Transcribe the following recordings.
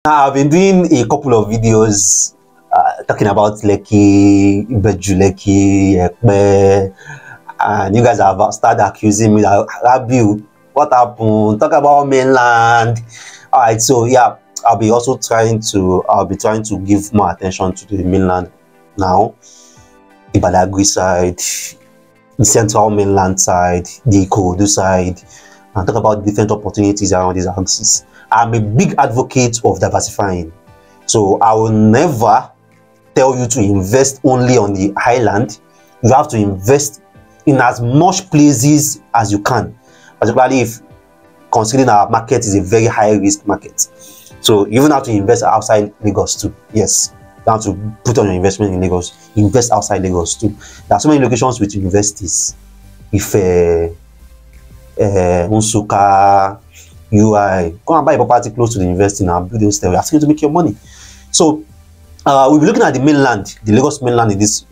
I've been doing a couple of videos talking about Lekki, Ilupeju, Lekki, Ebute, and you guys have started accusing me that Rabiu, what happened? Talk about mainland. All right, so yeah, I'll be trying to give more attention to the mainland now, the Bariga side, the central mainland side, the Ogudu side, and talk about different opportunities around these axes. I'm a big advocate of diversifying, so I will never tell you to invest only on the island. You have to invest in as much places as you can, particularly if considering our market is a very high risk market. So you even have to invest outside Lagos too. Yes, you have to put on your investment in Lagos, invest outside Lagos too. There are so many locations with universities. If Unsuka, UI, go and buy a property close to the university now, build those there. We're asking you to make your money. So we'll be looking at the mainland, the Lagos mainland in this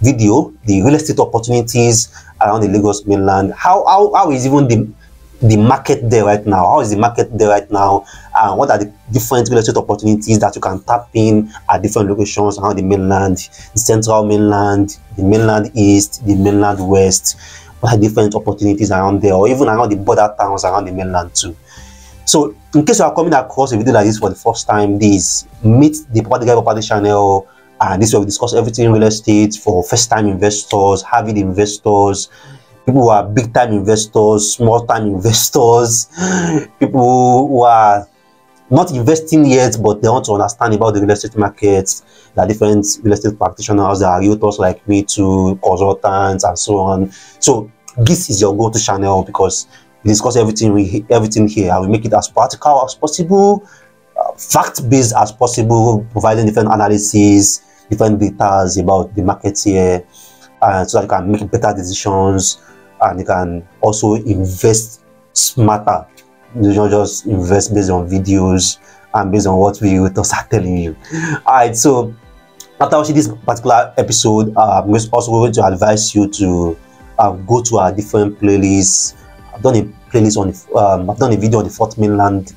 video, the real estate opportunities around the Lagos mainland. How is even the market there right now? How is the market there right now? And what are the different real estate opportunities that you can tap in at different locations around the mainland, the central mainland, the mainland east, the mainland west? What are different opportunities around there, or even around the border towns around the mainland too? So in case you are coming across a video like this for the first time, please meet the Property channel, and this will we discuss everything real estate for first time investors, avid investors, people who are big time investors, small time investors, people who are not investing yet but they want to understand about the real estate markets. There are different real estate practitioners, there are realtors like me too, consultants and so on. So this is your go-to channel because we discuss everything here, and we make it as practical as possible, fact-based as possible, providing different analyses, different data about the market here, so that you can make better decisions and you can also invest smarter. You don't just invest based on videos and based on what we realtors are telling you. All right, so after watching this particular episode, I'm also going to advise you to go to our different playlists. I've done a playlist on I've done a video on the Fourth Mainland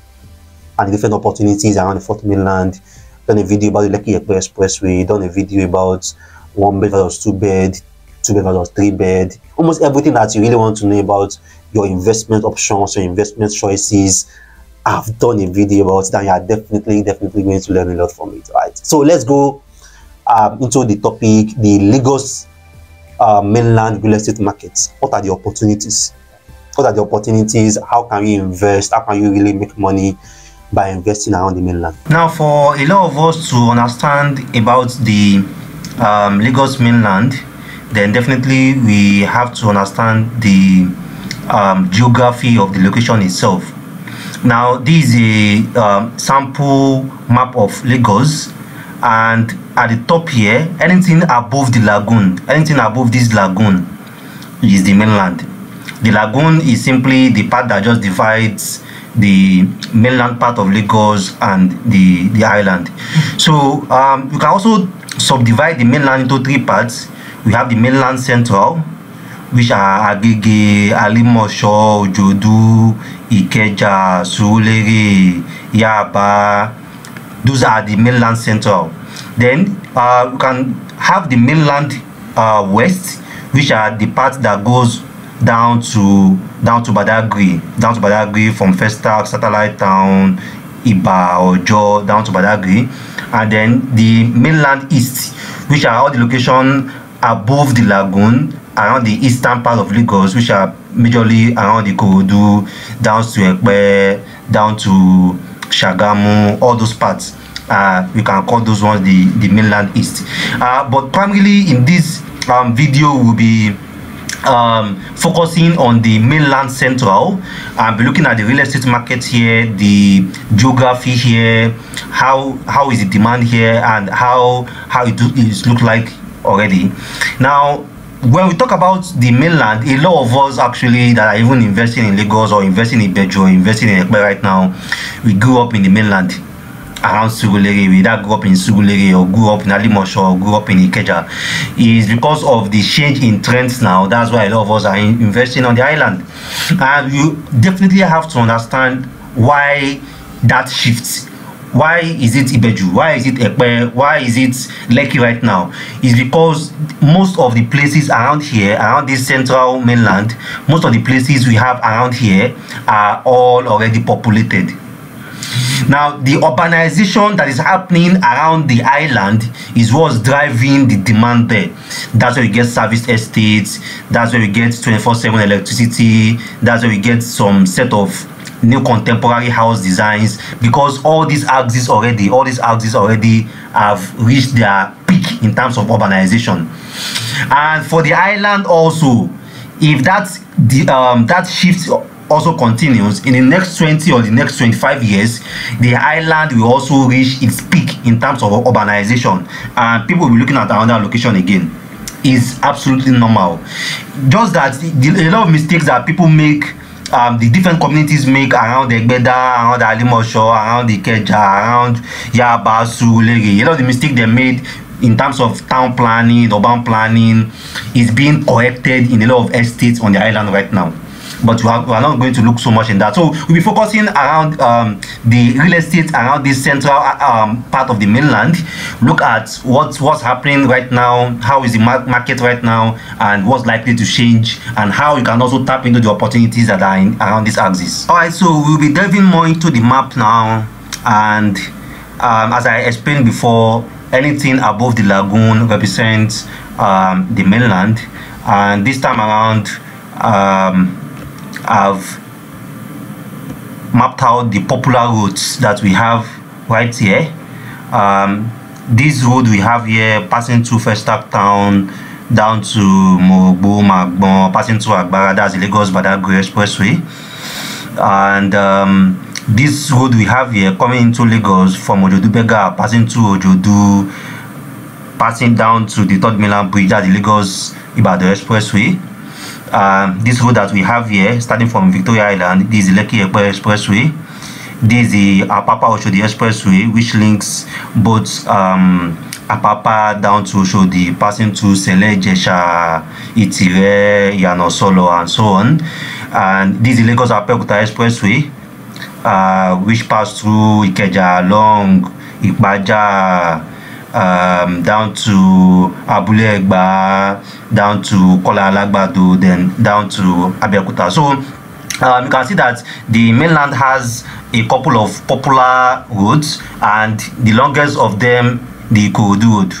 and the different opportunities around the Fourth Mainland. Done a video about the Lekki Expressway. Done a video about 1 bed versus 2 bed, 2 bed versus 3 bed. Almost everything that you really want to know about your investment options, your investment choices, I've done a video about it, and you are definitely going to learn a lot from it. Right? So let's go into the topic, the Lagos mainland real estate markets. What are the opportunities? What are the opportunities? How can you invest? How can you really make money by investing around the mainland? Now, for a lot of us to understand about the Lagos mainland, then definitely we have to understand the geography of the location itself. Now, this is a sample map of Lagos, and at the top here, anything above the lagoon, anything above this lagoon is the mainland. The lagoon is simply the part that just divides the mainland part of Lagos and the island. So you can also subdivide the mainland into 3 parts. We have the mainland central, which are Agege, Alimosho, Ojodu, Ikeja, Surulere, Yaba. Those are the mainland central. Then you can have the mainland west, which are the part that goes down to Badagry from Festac, satellite town, Yaba, Ajah, down to Badagry. And then the mainland east, which are all the locations above the lagoon around the eastern part of Lagos, which are majorly around the Ogudu, down to Ebute, down to Shagamu, all those parts. We can call those ones the mainland east. But primarily in this video, we'll be focusing on the mainland central and be looking at the real estate market here, the geography here, how is the demand here, and how it look like already. Now, when we talk about the mainland, a lot of us actually that are even investing in Lagos or investing in Ilupeju or investing in Ebute right now, we grew up in the mainland around Surulere. We either grew up in Surulere or grew up in Alimosho or grew up in Ikeja. Is because of the change in trends now. That's why a lot of us are investing on the island. And you definitely have to understand why that shift. Why is it Ilupeju? Why is it Epe? Why is it Lekki right now? Is because most of the places around here, around this central mainland, most of the places we have around here are all already populated. Now, the urbanization that is happening around the island is what's driving the demand there. That's where we get service estates, that's where we get 24/7 electricity, that's where we get some set of new contemporary house designs, because all these axes already have reached their peak in terms of urbanization. And for the island also, if that shift also continues in the next 20 or the next 25 years, the island will also reach its peak in terms of urbanization, and people will be looking at another location again. Is absolutely normal. Just that a lot of mistakes that people make, the different communities make around the Gbagada, around the Alimosho, around the Ikeja, around Yaba, Surulere, a lot of the mistakes they made in terms of town planning, urban planning, is being corrected in a lot of estates on the island right now. But we are not going to look so much in that. So we'll be focusing around the real estate around this central part of the mainland. Look at what's happening right now, how is the market right now, and what's likely to change, and how you can also tap into the opportunities that are around this axis. All right, so we'll be delving more into the map now, and as I explained before, anything above the lagoon represents the mainland, and this time around I've mapped out the popular routes that we have right here. This road we have here passing through Festac town down to Morogbo, Magbon, passing through Gbagada, that's the Lagos-Badagry Expressway. And this road we have here coming into Lagos from Ojodu Bega, passing through Ojodu, passing down to the third mainland bridge, that's the Lagos-Ibadan Expressway. This road that we have here, starting from Victoria Island, this is the Lekki Expressway. This is the Apapa Ojodu Expressway, which links both Apapa down to Ojodu, passing to Sele, Jesha, Itire, Yanosolo, and so on. And this is the Lagos Akoka Expressway, which passed through Ikeja, along Ipaja, down to Abule, down to Kola Alagbado, then down to Abeokuta. So you can see that the mainland has a couple of popular roads, and the longest of them, the Ogudu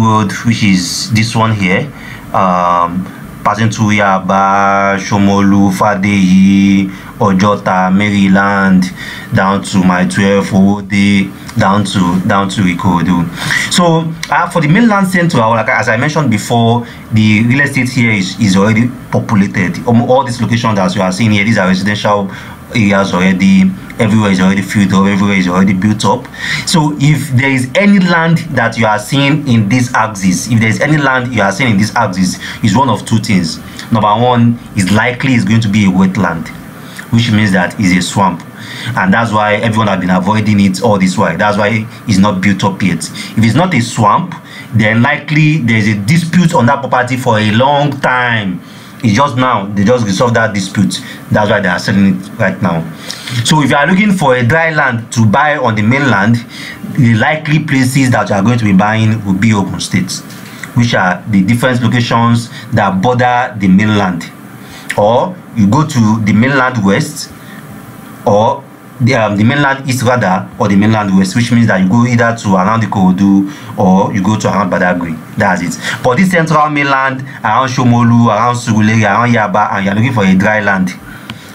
road, which is this one here, passing through Yaba, Shomolu, Fadeyi, Ojota, Mainland, down to my 12 Ode, down to Ikoyi. So for the mainland central, like as I mentioned before, the real estate here is already populated. All these locations that you are seeing here, these are residential areas already. Everywhere is already filled up, everywhere is already built up. So if there is any land that you are seeing in this axis, is one of two things. Number one, is likely is going to be a wetland, which means that it's a swamp, and that's why everyone has been avoiding it all this while. That's why it's not built up yet. If it's not a swamp, then likely there's a dispute on that property for a long time. It's just now they just resolved that dispute. That's why they are selling it right now. So if you are looking for a dry land to buy on the mainland, the likely places that you are going to be buying will be Ogun State, which are the different locations that border the mainland. Or you go to the mainland west, or the mainland east rather, or the mainland west, which means that you go either to around the Ogudu or you go to around Badagry. That's it. But this central mainland, around Shomolu, around Surulere, around Yaba, and you're looking for a dry land,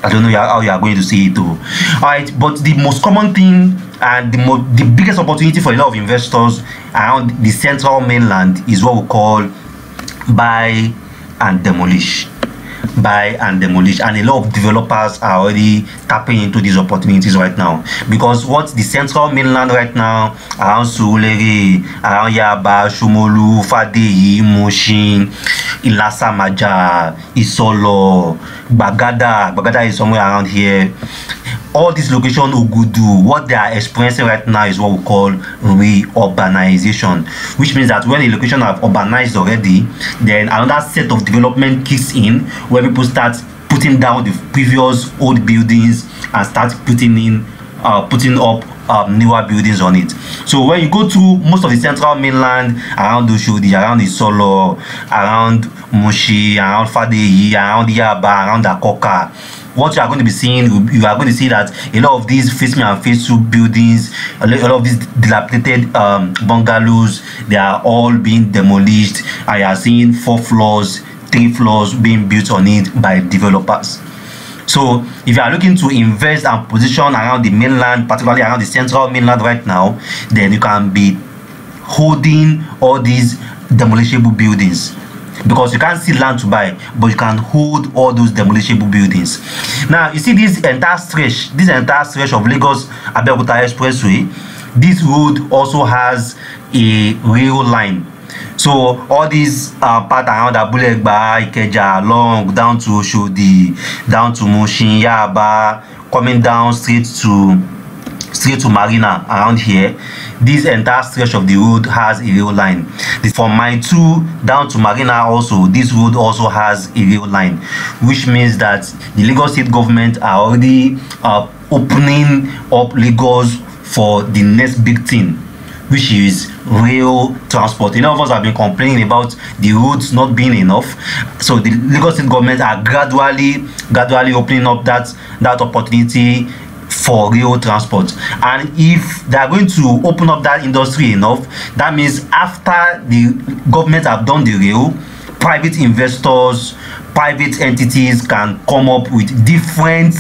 I don't know how you are going to see it too. Alright, but the most common thing and the biggest opportunity for a lot of investors around the central mainland is what we call buy and demolish. And a lot of developers are already tapping into these opportunities right now, because what the central mainland right now, around Surulere, around Yaba, Shomolu, Fadeyi, Mushin, Ajah, Isolo, Gbagada is somewhere around here. All these locations, Ogudu, what they are experiencing right now is what we call reurbanization, which means that when a location have urbanized already, then another set of development kicks in, where people start putting down the previous old buildings and start putting in putting up newer buildings on it. So when you go to most of the central mainland, around Ojodu, around Isolo, around Mushin, around Fadeyi, around Yaba, around Akoka, what you are going to be seeing, you are going to see that a lot of these face me and face two buildings, a lot of these dilapidated bungalows, they are all being demolished. I are seeing 4 floors, 3 floors being built on it by developers. So if you are looking to invest and position around the mainland, particularly around the central mainland right now, then you can be holding all these demolishable buildings, because you can't see land to buy, but you can hold all those demolishable buildings. Now you see this entire stretch of Lagos Abeokuta Expressway. This road also has a rail line. So all these part around Abulegba, Ikeja, along down to Ojodu, down to Mushin, Yaba, coming down straight to Marina around here, this entire stretch of the road has a rail line. From Mile 2 down to Marina also, this road also has a rail line, which means that the Lagos state government are already opening up Lagos for the next big thing, which is rail transport. A lot of us have been complaining about the roads not being enough, so the Lagos state government are gradually opening up that opportunity for rail transport. And if they are going to open up that industry enough, that means after the government have done the rail, private investors, private entities can come up with different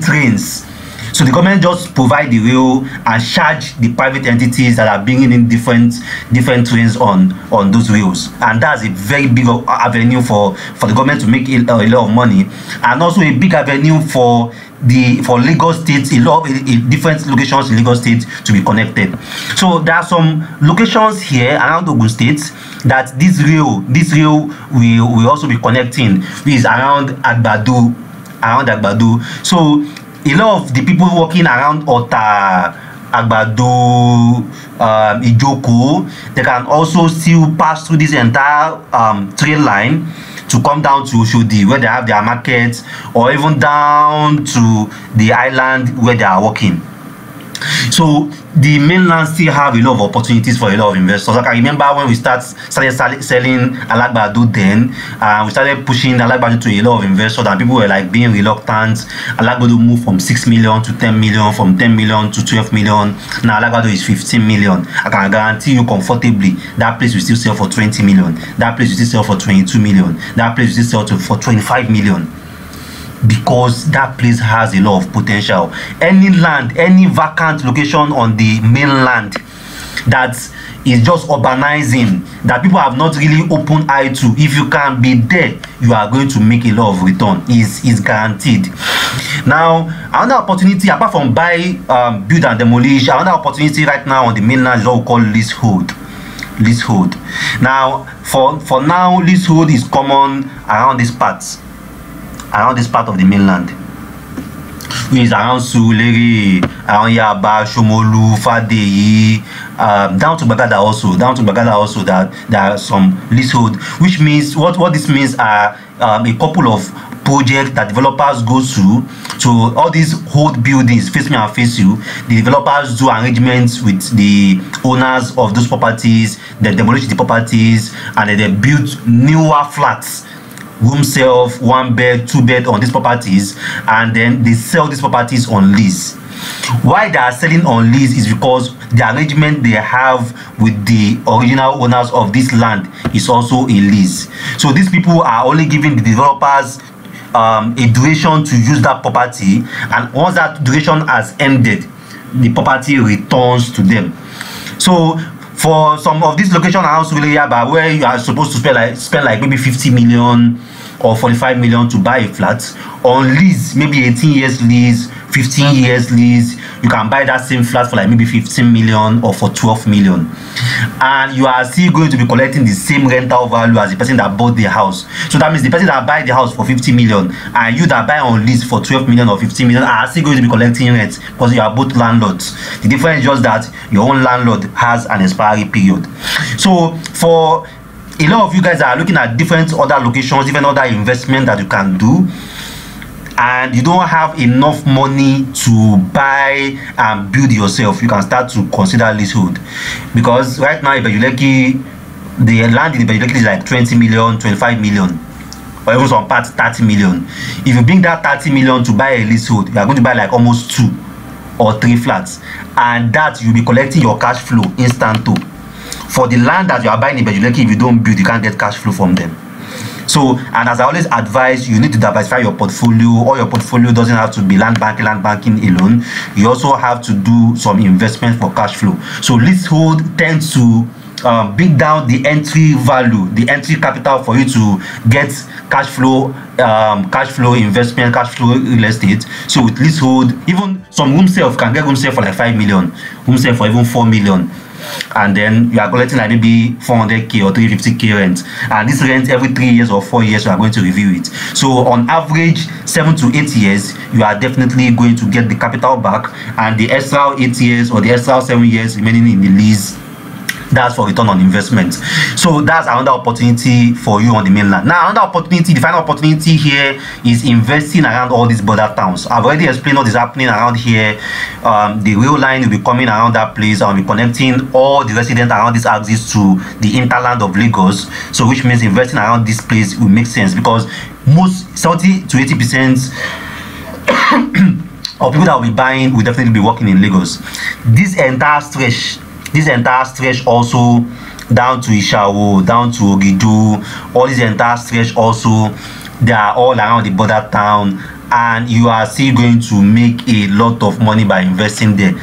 trains. So the government just provide the rail and charge the private entities that are bringing in different trains on those rails, and that's a very big avenue for the government to make a lot of money, and also a big avenue for Lagos State, a lot of different locations in Lagos State to be connected. So there are some locations here around Ogun State that this rail will also be connecting, which is around Agbado. So a lot of the people working around Ota, Agbado, Ijoko, they can also still pass through this entire train line to come down to Ojodu, where they have their markets, or even down to the island where they are working. So the mainland still have a lot of opportunities for a lot of investors. I can remember when we started selling Alagbado, then we started pushing Alagbado to a lot of investors, and people were like being reluctant. Alagbado moved from 6 million to 10 million, from 10 million to 12 million. Now Alagbado is 15 million. I can guarantee you comfortably that place will still sell for 20 million. That place will still sell for 22 million. That place will still sell for 25 million. Because that place has a lot of potential. Any land, any vacant location on the mainland that is just urbanizing, that people have not really open eye to, if you can be there, you are going to make a lot of return. Is guaranteed. Now another opportunity, apart from buy, build and demolish, another opportunity right now on the mainland is what we call leasehold. Now for now, leasehold is common around this part of the mainland, which is around Surulere, around Yaba, Shomolu, Fadeyi, down to Gbagada also, that there are some leasehold, which means what this means are a couple of projects that developers go through. So all these old buildings, face me and face you, the developers do arrangements with the owners of those properties, they demolish the properties, and then they build newer flats, room self, 1 bed, 2 bed on these properties, and then they sell these properties on lease. Why they are selling on lease is because the arrangement they have with the original owners of this land is also a lease. So these people are only giving the developers a duration to use that property, and once that duration has ended, the property returns to them. So for some of these locations around Surulere, where you are supposed to spend like maybe 50 million or 45 million to buy a flat, on lease, maybe 18 years lease, 15 years lease, you can buy that same flat for like maybe 15 million or for 12 million, and you are still going to be collecting the same rental value as the person that bought the house. So that means the person that buy the house for 50 million and you that buy on lease for 12 million or 15 million are still going to be collecting rent, because you are both landlords. The difference is just that your own landlord has an expiry period. So for a lot of you guys are looking at different other locations, different other investment that you can do, and you don't have enough money to buy and build yourself, you can start to consider leasehold. Because right now Lekki, the land in Lekki is like 20 million, 25 million, or even some parts 30 million. If you bring that 30 million to buy a leasehold, you are going to buy like almost 2 or 3 flats, and that you'll be collecting your cash flow instanto. For the land that you are buying in Lekki, if you don't build, you can't get cash flow from them. So, and as I always advise, you need to diversify your portfolio. Or your portfolio doesn't have to be land banking alone. You also have to do some investment for cash flow. So leasehold tends to bring down the entry value, the entry capital for you to get cash flow investment, cash flow real estate. So with leasehold, even some room sale can get room sale for like 5 million, room sale for even 4 million. And then you are collecting like maybe 400k or 350k rent, and this rent every 3 years or 4 years you are going to review it. So on average 7 to 8 years you are definitely going to get the capital back, and the extra 8 years or the extra 7 years remaining in the lease, that's for return on investment. So that's another opportunity for you on the mainland. Now another opportunity, the final opportunity here, is investing around all these border towns. I've already explained what is happening around here. The rail line will be coming around that place and will be connecting all the residents around this axis to the hinterland of Lagos. So which means investing around this place will make sense, because most 70 to 80% of people that will be buying will definitely be working in Lagos. This entire stretch also down to Ishawo, down to Ogudu, all this entire stretch also, they are all around the border town, and you are still going to make a lot of money by investing there.